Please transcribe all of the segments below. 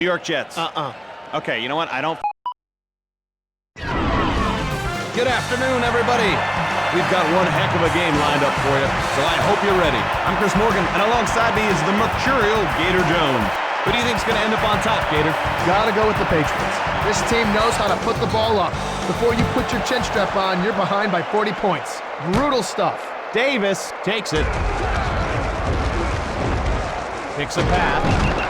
New York Jets. Okay, you know what? I don't. Good afternoon, everybody. We've got one heck of a game lined up for you, so I hope you're ready. I'm Chris Morgan, and alongside me is the mercurial Gator Jones. Who do you think's going to end up on top, Gator? Gotta go with the Patriots. This team knows how to put the ball up. Before you put your chin strap on, you're behind by 40 points. Brutal stuff. Davis takes it. Picks a pass.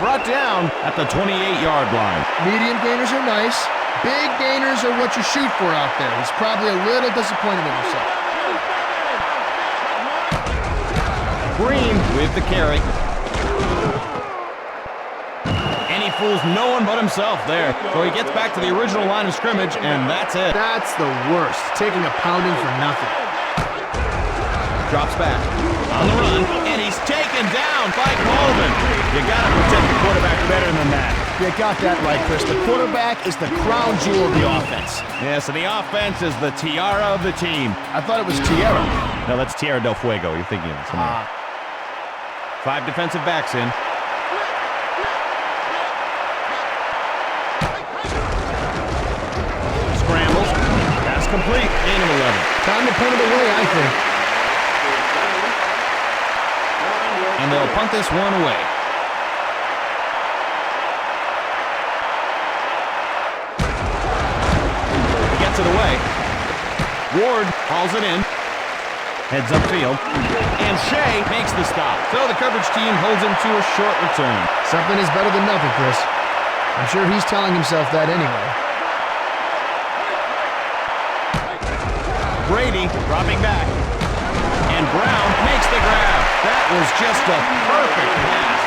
Brought down at the 28-yard line. Medium gainers are nice. Big gainers are what you shoot for out there. He's probably a little disappointed in himself. Green with the carry. And he fools no one but himself there. So he gets back to the original line of scrimmage, and that's it. That's the worst. Taking a pounding for nothing. Drops back. On the run, and he's taken down by Colvin. You gotta protect the quarterback better than that. You got that right, Chris. The quarterback is the crown jewel of the offense. Yes, and the offense is the tiara of the team. I thought it was Tierra. No, that's Tierra del Fuego. You're thinking of something. 5 defensive backs in. Scrambles. Pass complete. Gain of 11. Time to punt it away, I think. And they'll punt this one away. He gets it away. Ward hauls it in. Heads upfield. And Shea makes the stop. So the coverage team holds him to a short return. Something is better than nothing, Chris. I'm sure he's telling himself that anyway. Brady dropping back. And Brown makes the grab. That was just a perfect pass.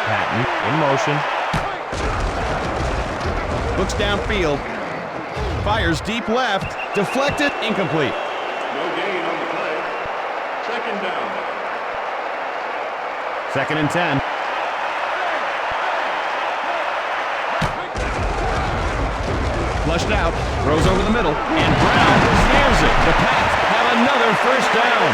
Patton in motion. Looks downfield. Fires deep left. Deflected. Incomplete. No gain on the play. Second down. 2nd and 10. Flushed out, throws over the middle, and Brown snares it. The Pats have another first down.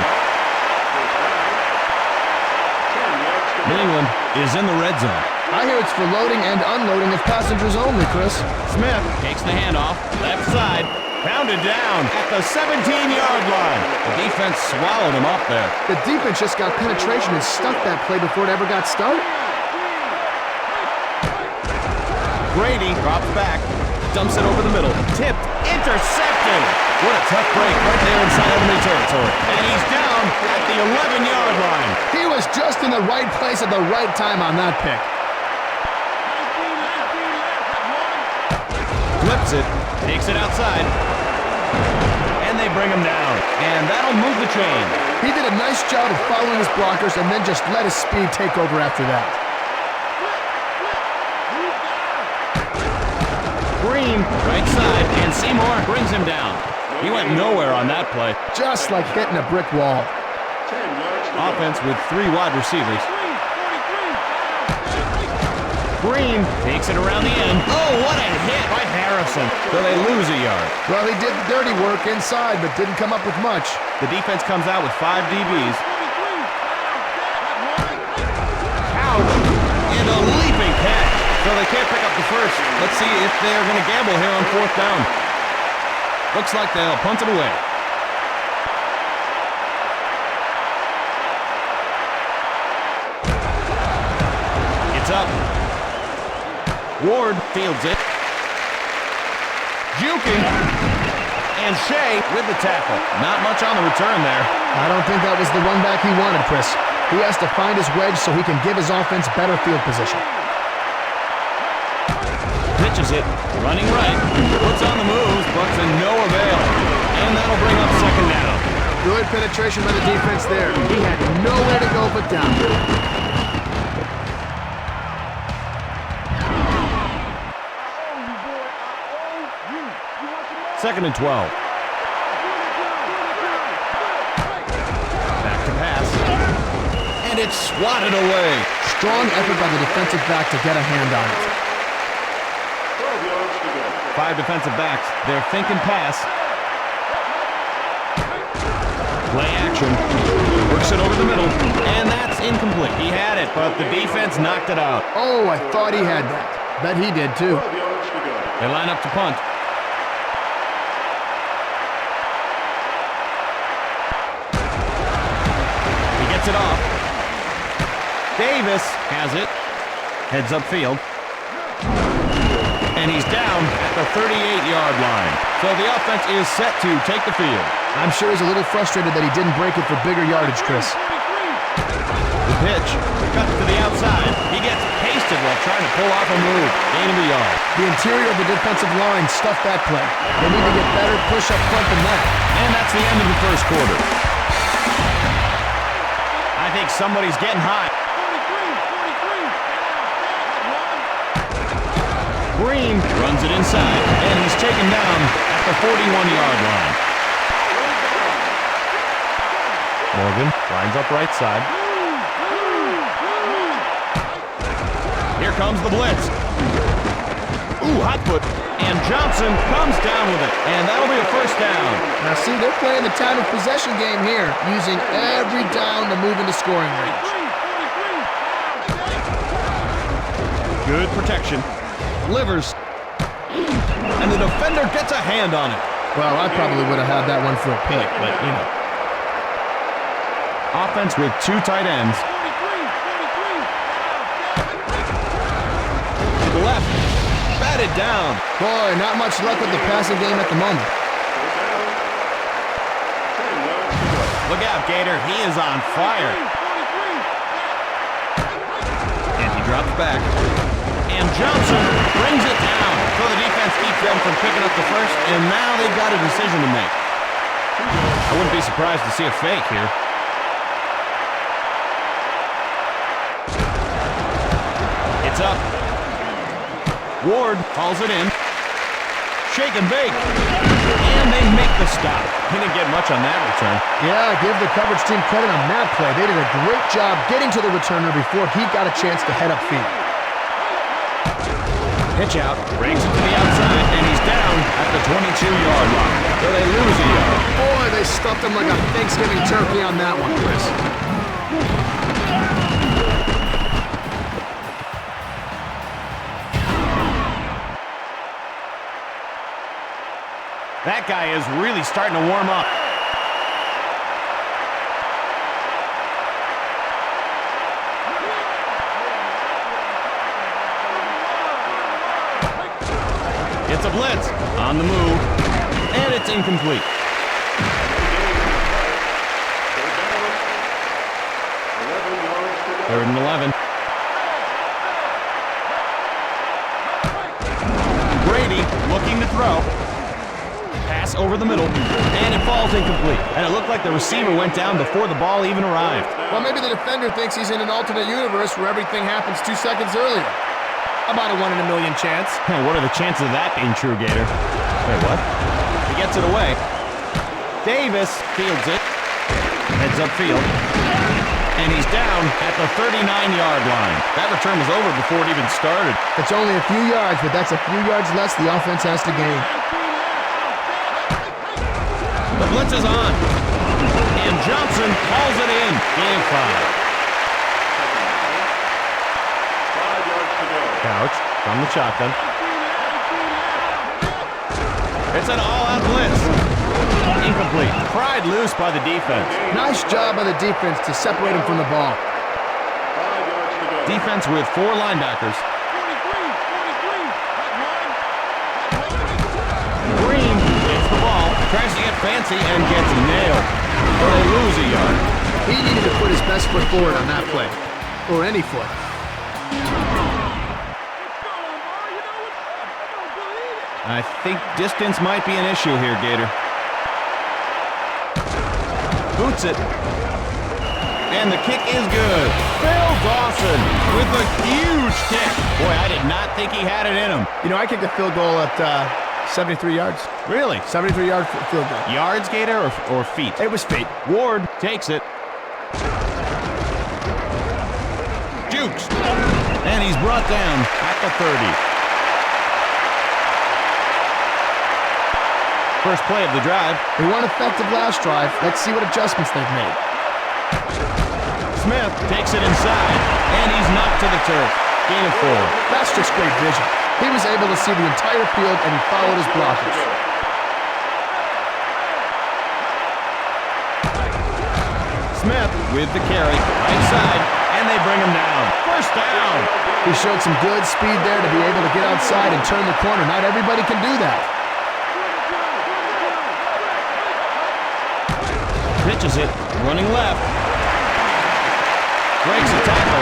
New England is in the red zone. I hear it's for loading and unloading of passengers only, Chris. Smith takes the handoff, left side, pounded down at the 17-yard line. The defense swallowed him up there. The defense just got penetration and stuffed that play before it ever got started. Brady drops back. Dumps it over the middle. Tipped. Intercepted. What a tough break right there inside enemy territory. And he's down at the 11-yard line. He was just in the right place at the right time on that pick. Flips it. Takes it outside. And they bring him down. And that'll move the chain. He did a nice job of following his blockers and then just let his speed take over after that. Green, right side, and Seymour brings him down. He went nowhere on that play. Just like hitting a brick wall. 10 yards to Offense with 3 wide receivers. Green takes it around the end. Oh, what a hit by Harrison. So they lose a yard. Well, he did the dirty work inside, but didn't come up with much. The defense comes out with 5 DBs. Out, and a leaping catch. So they can't pick up the first. Let's see if they're going to gamble here on 4th down. Looks like they'll punt it away. It's up. Ward fields it. Juking. And Shea with the tackle. Not much on the return there. I don't think that was the run back he wanted, Chris. He has to find his wedge so he can give his offense better field position. Pitches it, running right, puts on the moves, but to no avail. And that'll bring up 2nd down. Good penetration by the defense there. He had nowhere to go but down. 2nd and 12. Back to pass. And it's swatted away. Strong effort by the defensive back to get a hand on it. 12 yards to go. 5 defensive backs. They're thinking pass. Play action. Works it over the middle. And that's incomplete. He had it, but the defense knocked it out. Oh, I thought he had that. Bet he did, too. 12 yards to go. They line up to punt. He gets it off. Davis has it. Heads upfield. And he's down at the 38-yard line. So the offense is set to take the field. I'm sure he's a little frustrated that he didn't break it for bigger yardage, Chris. The pitch, cut to the outside. He gets pasted while trying to pull off a move. Gain of a yard. The interior of the defensive line stuffed that play. They need to get better push up front than that. And that's the end of the first quarter. I think somebody's getting hot. Green runs it inside, and he's taken down at the 41-yard line. Morgan lines up right side. Here comes the blitz. Ooh, hot foot. And Johnson comes down with it, and that'll be a first down. Now see, they're playing the time of possession game here, using every down to move into scoring range. Good protection. Livers. And the defender gets a hand on it. Well, I probably would have had that one for a pick, but, you know. Offense with two tight ends. To the left. Batted down. Boy, not much luck with the passing game at the moment. Look out, Gator. He is on fire. And he drops back. And Johnson brings it down. So the defense keeps them from picking up the first, and now they've got a decision to make. I wouldn't be surprised to see a fake here. It's up. Ward hauls it in. Shake and bake. And they make the stop. He didn't get much on that return. Yeah, give the coverage team credit on that play. They did a great job getting to the returner before he got a chance to head upfield. Pitch out, breaks it to the outside, and he's down at the 22-yard line. So they lose a yard. Boy, they stuffed him like a Thanksgiving turkey on that one, Chris. That guy is really starting to warm up. It's a blitz on the move, and it's incomplete. Third and 11. Brady looking to throw. Pass over the middle, and it falls incomplete. And it looked like the receiver went down before the ball even arrived. Well, maybe the defender thinks he's in an alternate universe where everything happens 2 seconds earlier. About a 1 in a million chance. What are the chances of that being true, Gator? Wait, what? He gets it away. Davis fields it. Heads upfield. And he's down at the 39-yard line. That return was over before it even started. It's only a few yards, but that's a few yards less the offense has to gain. The blitz is on. And Johnson hauls it in. Game 5. Couch from the shotgun. It's an all-out blitz. Incomplete. Pried loose by the defense. Nice job by the defense to separate him from the ball. Defense with 4 linebackers. Green gets the ball, tries to get fancy, and gets nailed. So they lose a yard. He needed to put his best foot forward on that play. Or any foot. I think distance might be an issue here, Gator. Boots it. And the kick is good. Phil Dawson with a huge kick. Boy, I did not think he had it in him. You know, I kicked a field goal at 73 yards. Really? 73-yard field goal. Yards, Gator, or feet? It was feet. Ward takes it. Jukes. And he's brought down at the 30. First play of the drive. They weren't effective last drive. Let's see what adjustments they've made. Smith takes it inside, and he's knocked to the turf. Gain of 4. That's just great vision. He was able to see the entire field, and he followed his blockers. Smith with the carry, right side, and they bring him down. First down. He showed some good speed there to be able to get outside and turn the corner. Not everybody can do that. Pitches it, running left. Breaks a tackle.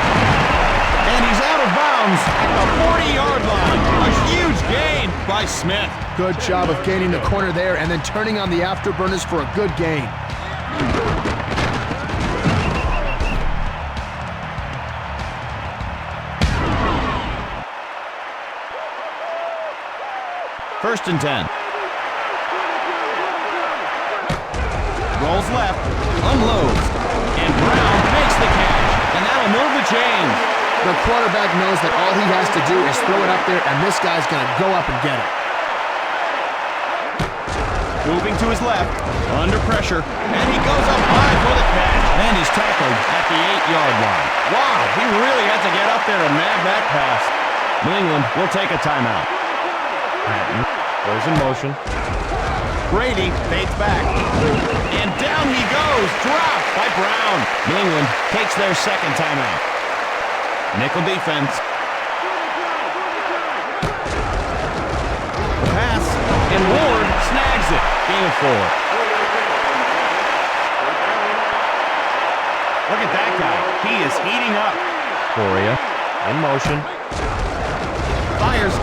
And he's out of bounds at the 40-yard line. A huge gain by Smith. Good job of gaining the corner there and then turning on the afterburners for a good gain. First and 10. Rolls left, unloads, and Brown makes the catch, and that'll move the chains. The quarterback knows that all he has to do is throw it up there, and this guy's going to go up and get it. Moving to his left, under pressure, and he goes up high for the catch, and he's tackled at the 8-yard line. Wow, he really had to get up there and nab that pass. New England will take a timeout. Patton goes in motion. Brady fades back. And down he goes. Dropped by Brown. New England takes their second timeout. Nickel defense. Pass. And Ward snags it. Gain of 4. Look at that guy. He is heating up. Coria in motion. Fires.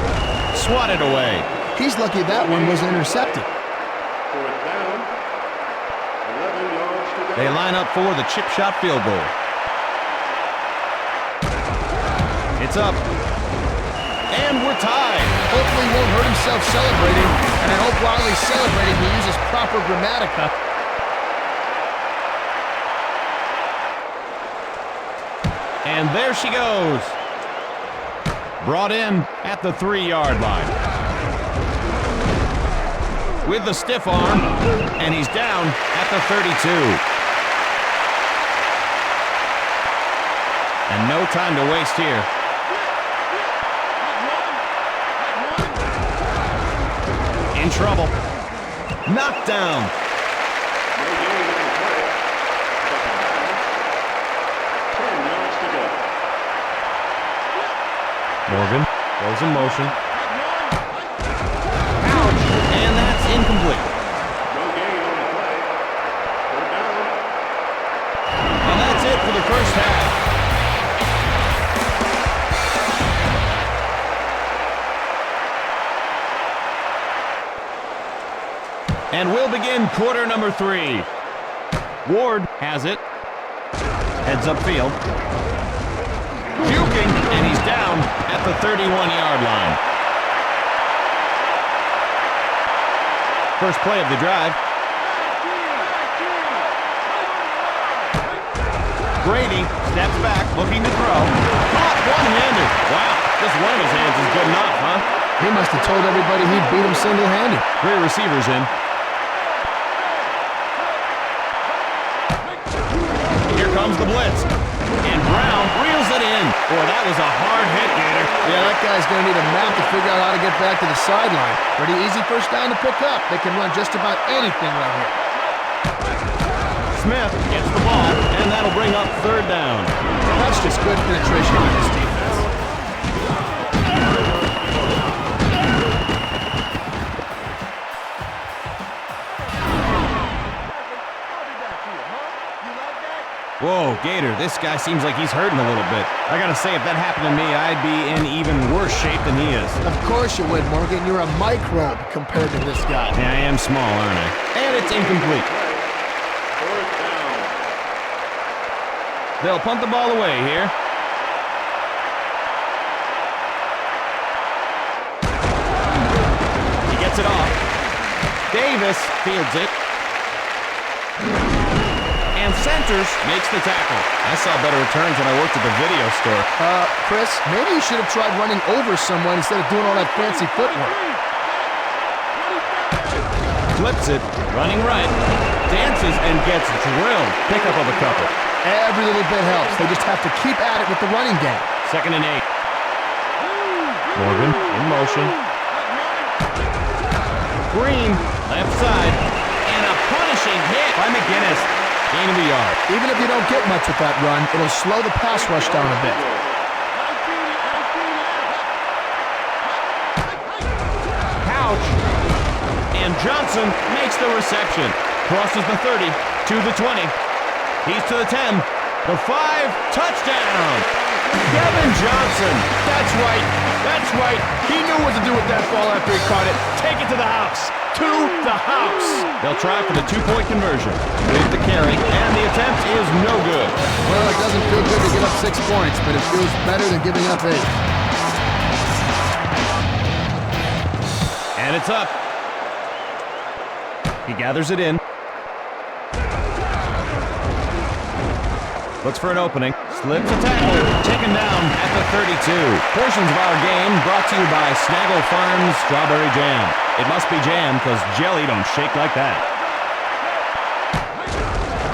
Swatted away. He's lucky that one was intercepted. Fourth down. 11 yards to go. They line up for the chip shot field goal. It's up. And we're tied. Hopefully he won't hurt himself celebrating, and I hope while he's celebrating he uses proper grammatica. And there she goes. Brought in at the 3-yard line. With the stiff arm, and he's down at the 32. And no time to waste here. In trouble. Knocked down. No gain on the play. Second down. 10 yards to go. Morgan goes in motion. Ouch! And that's incomplete. No gain on the play. Third down. And that's it for the first half. And we'll begin quarter number 3. Ward has it. Heads upfield. Juking, and he's down at the 31-yard line. First play of the drive. Brady steps back, looking to throw. Caught one-handed. Wow, just one of his hands is good enough, huh? He must have told everybody he'd beat him single-handed. 3 receivers in. Here comes the blitz. And Brown reels it in. Boy, that was a hard hit, Gator. Yeah, that guy's going to need a map to figure out how to get back to the sideline. Pretty easy first down to pick up. They can run just about anything right here. Smith gets the ball, and that'll bring up third down. That's just good penetration by this defense. Whoa, Gator, this guy seems like he's hurting a little bit. I gotta say, if that happened to me, I'd be in even worse shape than he is. Of course you would, Morgan. You're a microbe compared to this guy. Yeah, I am small, aren't I? And it's incomplete. Fourth down. They'll punt the ball away here. He gets it off. Davis fields it. And centers makes the tackle. I saw better returns when I worked at the video store. Chris, maybe you should have tried running over someone instead of doing all that fancy footwork. Flips it, running right. Dances and gets drilled. Pickup of a couple. Every little bit helps. They just have to keep at it with the running game. 2nd and 8. Morgan in motion. Green, left side. And a punishing hit by McGinnis. Gain of a yard. Even if you don't get much with that run, it'll slow the pass rush down a bit. Couch. And Johnson makes the reception. Crosses the 30 to the 20. He's to the 10. The 5. Touchdown. Devin Johnson. That's right. That's right. He knew what to do with that ball after he caught it. Take it to the house. To the house. They'll try for the 2-point conversion. With the carry, and the attempt is no good. Well, it doesn't feel good to give up 6 points, but it feels better than giving up 8. And it's up. He gathers it in. Looks for an opening. Slips a tackle. Taken down at the 32. Portions of our game brought to you by Snaggle Farms Strawberry Jam. It must be jam because jelly don't shake like that.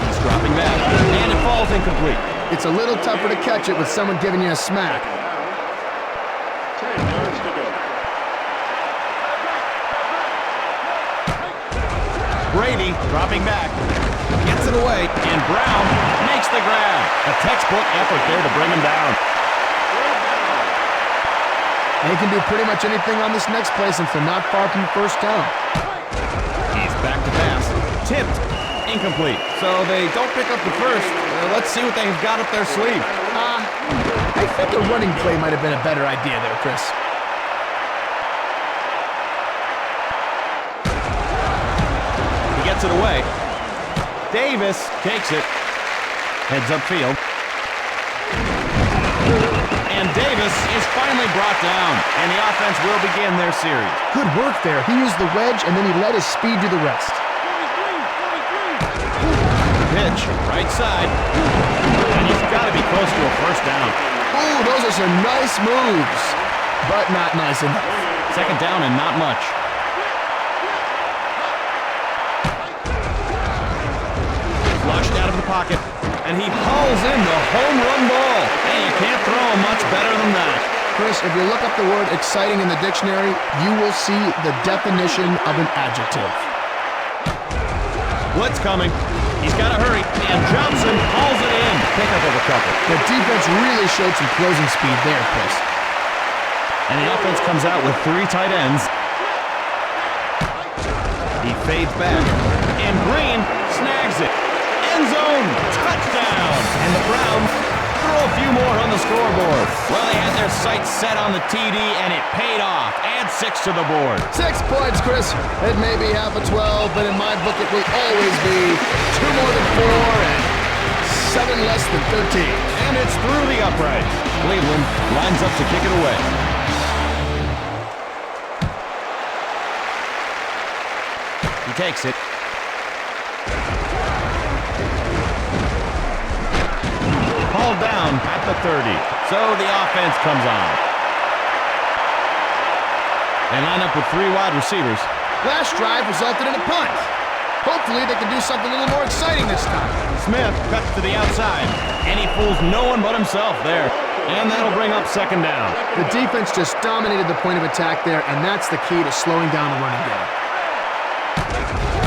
He's dropping back. And it falls incomplete. It's a little tougher to catch it with someone giving you a smack. 10 yards to go. Brady dropping back. Gets it away. And Brown makes the grab. A textbook effort there to bring him down. They can do pretty much anything on this next play since they're not far from the first down. He's back to pass. Tipped. Incomplete. So they don't pick up the first. Let's see what they've got up their sleeve. I think a running play might have been a better idea there, Chris. He gets it away. Davis takes it. Heads upfield. And Davis is finally brought down, and the offense will begin their series. Good work there. He used the wedge, and then he let his speed do the rest. Pitch, right side. And he's got to be close to a first down. Ooh, those are some nice moves, but not nice enough. 2nd down and not much. Flushed out of the pocket, and he hauls in the home run ball. And you can't throw him much better than that. Chris, if you look up the word exciting in the dictionary, you will see the definition of an adjective. Blitz coming. He's got to hurry, and Johnson hauls it in. Pickup of a couple. The defense really showed some closing speed there, Chris. And the offense comes out with 3 tight ends. He fades back, and Green snags it. End zone, touchdown! And the Browns throw a few more on the scoreboard. Well, they had their sights set on the TD, and it paid off. Add 6 to the board. 6 points, Chris. It may be half a 12, but in my book it will always be 2 more than 4 and 7 less than 13. And it's through the upright. Cleveland lines up to kick it away. He takes it. Hauled down at the 30. So the offense comes on. They line up with 3 wide receivers. Last drive resulted in a punt. Hopefully they can do something a little more exciting this time. Smith cuts to the outside, and he fools no one but himself there. And that'll bring up 2nd down. The defense just dominated the point of attack there, and that's the key to slowing down the running game.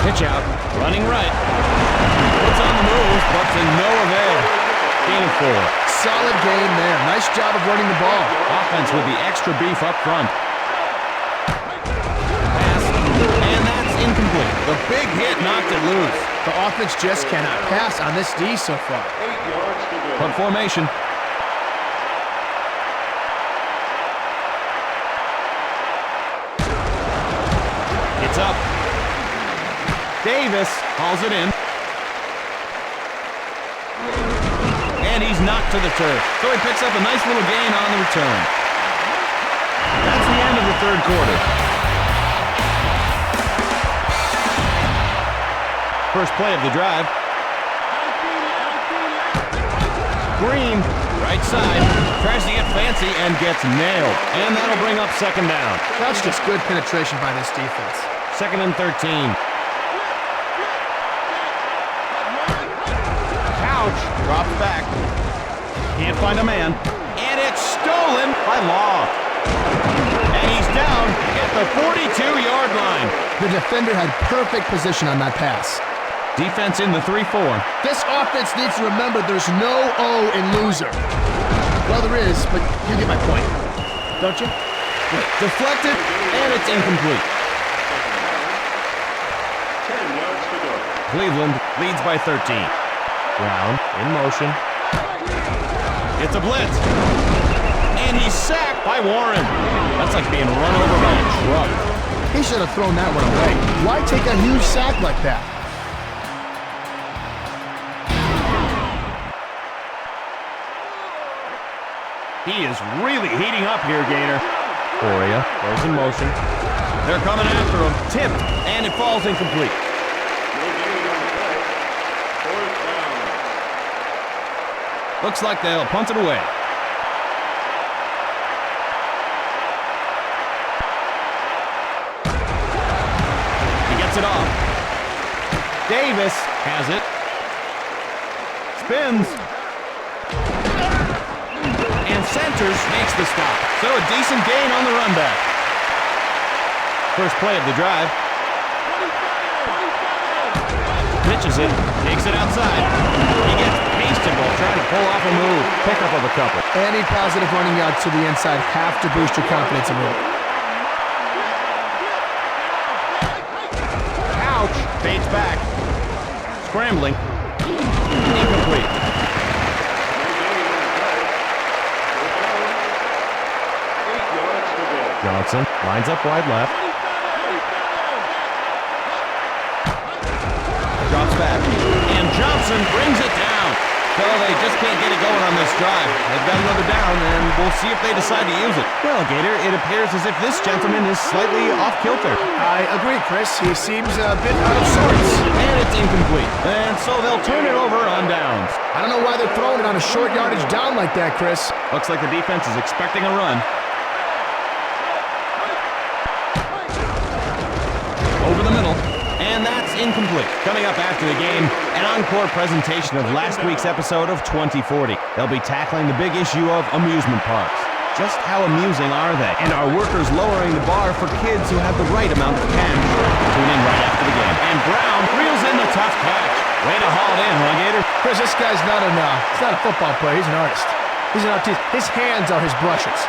Pitch out, running right. Puts on the move, but to no avail. Gain of 4. Solid game there. Nice job of running the ball. Offense with the extra beef up front. Pass, and that's incomplete. The big hit knocked it loose. The offense just cannot pass on this D so far. 8 yards to go. Punt formation. It's up. Davis hauls it in. And he's knocked to the turf. So he picks up a nice little gain on the return. That's the end of the 3rd quarter. First play of the drive. Green, right side, tries to get fancy and gets nailed. And that'll bring up 2nd down. That's just good penetration by this defense. 2nd and 13. Couch Drops back. Can't find a man. And it's stolen by Law. And he's down at the 42-yard line. The defender had perfect position on that pass. Defense in the 3-4. This offense needs to remember there's no O in loser. Well, there is, but you get my point. Don't you? Deflected, and it's incomplete. 10 yards to go. Cleveland leads by 13. Brown in motion. It's a blitz. And he's sacked by Warren. That's like being run over by a truck. He should have thrown that one away. Why take a huge sack like that? He is really heating up here, Gator. Coria goes in motion. They're coming after him. Tipped, and it falls incomplete. No gain on the play. Fourth down. Looks like they'll punt it away. He gets it off. Davis has it. Spins. And centers makes the stop. So a decent gain on the run back. First play of the drive. Pitches it, takes it outside. He gets pasted while trying to pull off a move. Pickup of a couple. Any positive running yards to the inside have to boost your confidence a little. Couch fades back. Scrambling. Incomplete. Johnson lines up wide left. Drops back. And Johnson brings it down. So they just can't get it going on this drive. They've got another down, and we'll see if they decide to use it. Well, Gator, it appears as if this gentleman is slightly off kilter. I agree, Chris. He seems a bit out of sorts. And it's incomplete. And so they'll turn it over on downs. I don't know why they're throwing it on a short yardage down like that, Chris. Looks like the defense is expecting a run. Over the middle, and that's incomplete. Coming up after the game, an encore presentation of last week's episode of 2040. They'll be tackling the big issue of amusement parks. Just how amusing are they? And are workers lowering the bar for kids who have the right amount of cash? Tune in right after the game. And Brown reels in the tough catch. Way to haul it in, huh, Gator? Chris, this guy's not he's not a football player. He's an artist. He's an artist. His hands are his brushes.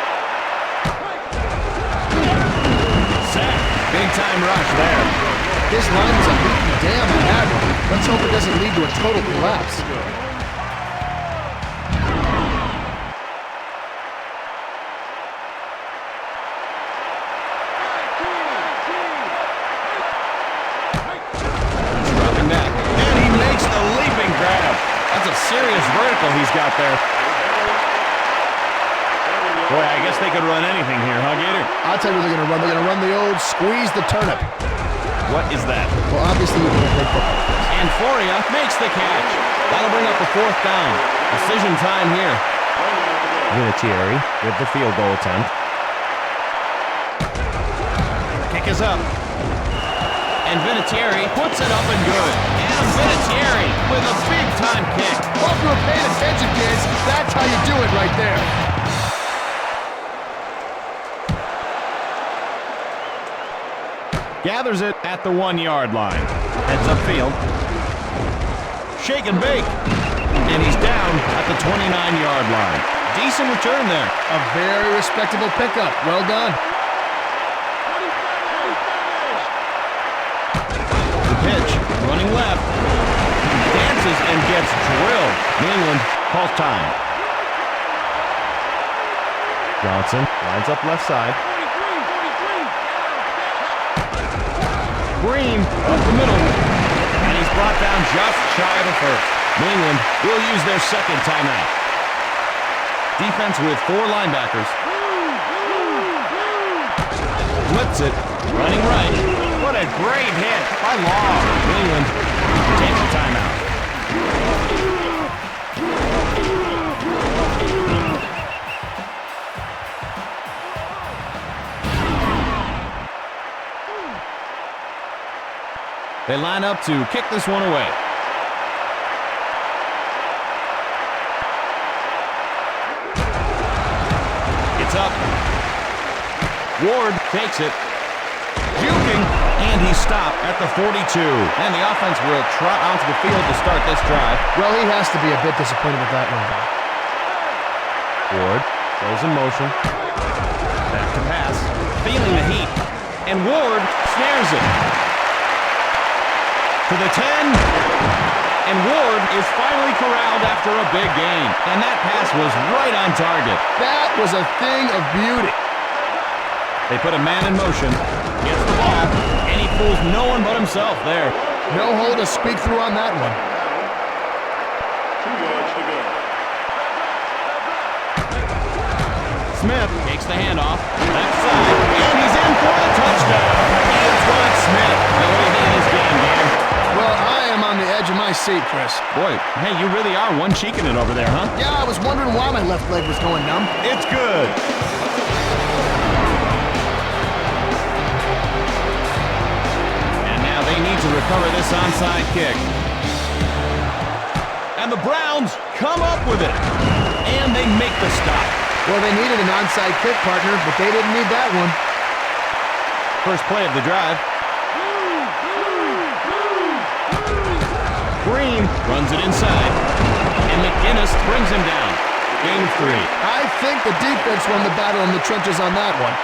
Sack. Big time rush there. This line is a beaten damn habit. Let's hope it doesn't lead to a total collapse. Dropping back. And he makes the leaping grab. That's a serious vertical he's got there. Boy, I guess they could run anything here, huh, Gator? I'll tell you what they're going to run. They're going to run the old squeeze the turnip. What is that? Well, obviously, you're going to play football. And Foria makes the catch. That'll bring up the fourth down. Decision time here. Vinatieri with the field goal attempt. Kick is up. And Vinatieri puts it up and good. And Vinatieri with a big-time kick. Hope you were paying attention, kids. That's how you do it right there. Gathers it at the 1-yard line. Heads upfield. Shake and bake. And he's down at the 29-yard line. Decent return there. A very respectable pickup. Well done. The pitch, running left. Dances and gets drilled. New England calls time. Johnson lines up left side. Green up the middle. And he's brought down just shy of the first. New England will use their second timeout. Defense with 4 linebackers. Blitz it. Running right. What a great hit by Law. New England takes a timeout. They line up to kick this one away. up. Ward takes it. Juking, and he stopped at the 42. And the offense will trot onto the field to start this drive. Well, he has to be a bit disappointed with that one. Ward goes in motion. Back to pass. Feeling the heat. And Ward snares it. To the 10. And Ward is finally corralled after a big gain. And that pass was right on target. That was a thing of beauty. They put a man in motion. Gets the ball. And he fools no one but himself there. No hole to speak through on that one. 2 yards to go. Smith takes the handoff. Left side. And he's in for the touchdown. Antoine Smith. Now, what do you think of this game, Gator? Well, I am on the edge of my seat, Chris. Boy, hey, you really are one-cheeking it over there, huh? Yeah, I was wondering why my left leg was going numb. It's good. And now they need to recover this onside kick. And the Browns come up with it. And they make the stop. Well, they needed an onside kick, partner, but they didn't need that one. First play of the drive. Green runs it inside. And McGinnis brings him down. Game 3. I think the defense won the battle in the trenches on that one.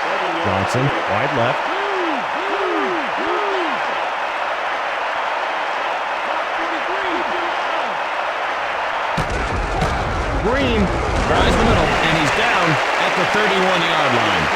Johnson, wide left. Green tries the middle, and he's down at the 31-yard line.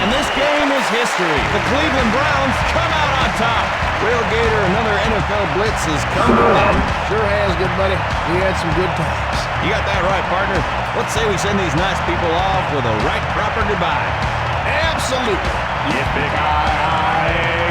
And this game is history. The Cleveland Browns come out on top. Well, Gator, another NFL Blitz has come to an end. Sure has, good buddy. We had some good times. You got that right, partner. Let's say we send these nice people off with a right proper goodbye. Absolutely. Yippee-ki-yay!